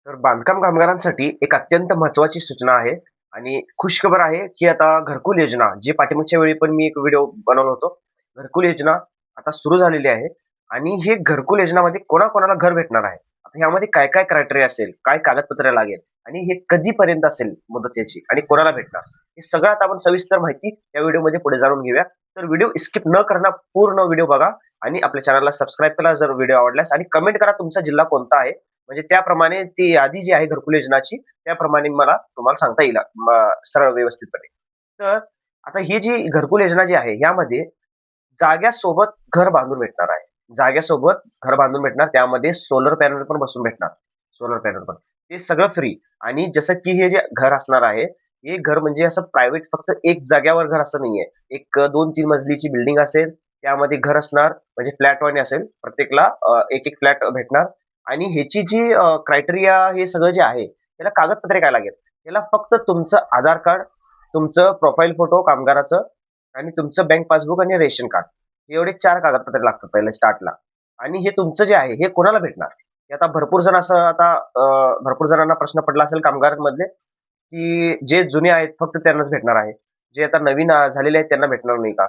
तर बांधकाम कामगारांसाठी एक अत्यंत महत्त्वाची सूचना आहे आणि खुशखबर आहे, की आता घरकुल योजना जी पाठीमागच्या वेळी पण मी एक व्हिडिओ बनवला होतो. घरकुल योजना आता सुरू झालेली आहे आणि हे घरकुल योजनामध्ये कोणाकोणाला घर भेटणार आहे. आता ह्यामध्ये काय-काय क्रायटेरिया असेल, काय कागदपत्रे लागेल आणि हे कधीपर्यंत असेल मुदत याची आणि कोणाला भेटणार? हे सगळं आता आपण सविस्तर माहिती या व्हिडिओमध्ये पुढे जाणून घेऊया. तर व्हिडिओ स्किप न करता पूर्ण व्हिडिओ बघा आणि आपल्या चॅनलला सबस्क्राईब करा जर व्हिडिओ आवडल्यास आणि कमेंट करा तुमचा जिल्हा कोणता आहे. म्हणजे त्याप्रमाणे ती यादी जी आहे घरकुल योजनाची, त्याप्रमाणे मला तुम्हाला सांगता येईल सरळ व्यवस्थितपणे. तर आता ही जी घरकुल योजना जी आहे, यामध्ये जाग्यासोबत घर बांधून भेटणार आहे. जाग्यासोबत घर बांधून भेटणार. त्यामध्ये सोलर पॅनल पण बसवून भेटणार. सोलर पॅनल पण. ते सगळं फ्री आणि जसं की हे जे घर असणार आहे, हे घर म्हणजे असं प्रायव्हेट फक्त एक जाग्यावर घर असं नाहीये. एक 2-3 मजलीची बिल्डिंग असेल, त्यामध्ये घर असणार म्हणजे फ्लॅटवानी असेल. प्रत्येकला एक-एक फ्लॅट भेटणार आणि ह्याची जी क्रायटेरिया हे सगळं जे आहे, त्याला कागदपत्रे काय लागेल? त्याला फक्त तुमचं आधार कार्ड, तुमचं प्रोफाइल फोटो कामगाराचं आणि तुमचं बँक पासबुक आणि रेशन कार्ड. एवढे 4 कागदपत्रे लागतात पहिले स्टार्टला. आणि हे तुमचं जे आहे, हे कोणाला भेटणार? हे आता भरपूर जण असं आता भरपूर जणांना प्रश्न पडला असेल कामगारांमधले, की जे जुने आहेत फक्त त्यांनाच भेटणार आहे. जे आता नवीन झालेले आहेत त्यांना भेटणार नाही का?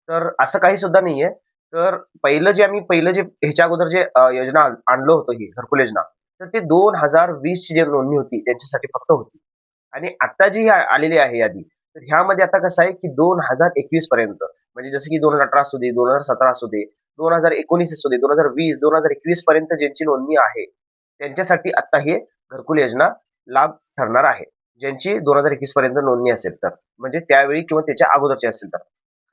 तर असं काही सुद्धा नाहीये. तर पहिलं जे ह्याच्या अगोदर जे योजना आणलं होतं ही घरकुल योजना, तर ते 2020 ची जी नोंदणी होती त्यांच्यासाठी फक्त होती. आणि आता जी आलेली आहे यादी, तर ह्यामध्ये आता कसं आहे, की 2021 पर्यंत म्हणजे जसं की 2018 असू दे, 2017 असू दे, 2019 असू दे, 2020, 2021 पर्यंत ज्यांची नोंदणी आहे, त्यांच्यासाठी आता हे घरकुल योजना लाभ ठरणार आहे. ज्यांची 2021 पर्यंत नोंदणी असेल तर. म्हणजे त्यावेळी किंवा त्याच्या अगोदरची असेल तर.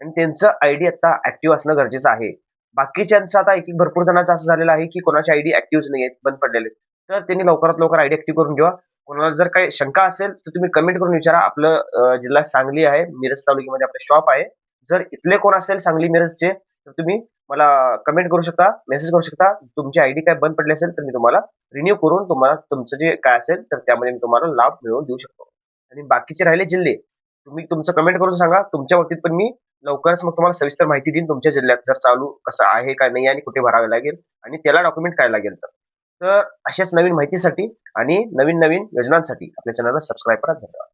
आणि त्यांचं आयडी आता ॲक्टिव्ह असणं गरजेचं आहे. बाकीच्यांचं आता एक-एक भरपूर जणांचं असं झालेलं आहे, की कोणाचे आयडी ॲक्टिव्हच नाहीयेत, बंद पडलेले आहेत. तर त्यांनी लवकरात लवकर आयडी ॲक्टिव्ह करून ठेवा. कोणाला जर काही शंका असेल, तर तुम्ही कमेंट करून विचारा. आपलं जिल्हा सांगली आहे. मिरज तालुक्यामध्ये आपलं शॉप आहे. जर इथले कोण असेल सांगली मिरजचे, तर तुम्ही मला कमेंट करू शकता, मेसेज करू शकता. तुमची आयडी काय बंद पडली असेल, तर मी तुम्हाला रिन्यू करून तुम्हाला तुमचं जे काय असेल, तर त्यामध्ये मी तुम्हाला लाभ मिळवून देऊ शकतो. आणि बाकीचे राहिले जिल्हे, तुम्ही तुमचं कमेंट करून सांगा. तुमच्या बाबतीत पण मी लवकरच मग तुम्हाला सविस्तर माहिती देईन तुमच्या जिल्ह्यात जर चालू कसं आहे का नाही आणि कुठे भरावे लागेल आणि त्याला डॉक्युमेंट काय लागेल तर. तर अशाच नवीन माहितीसाठी आणि नवीन-नवीन योजनांसाठी आपल्या चॅनलला सबस्क्राईब करा. धन्यवाद.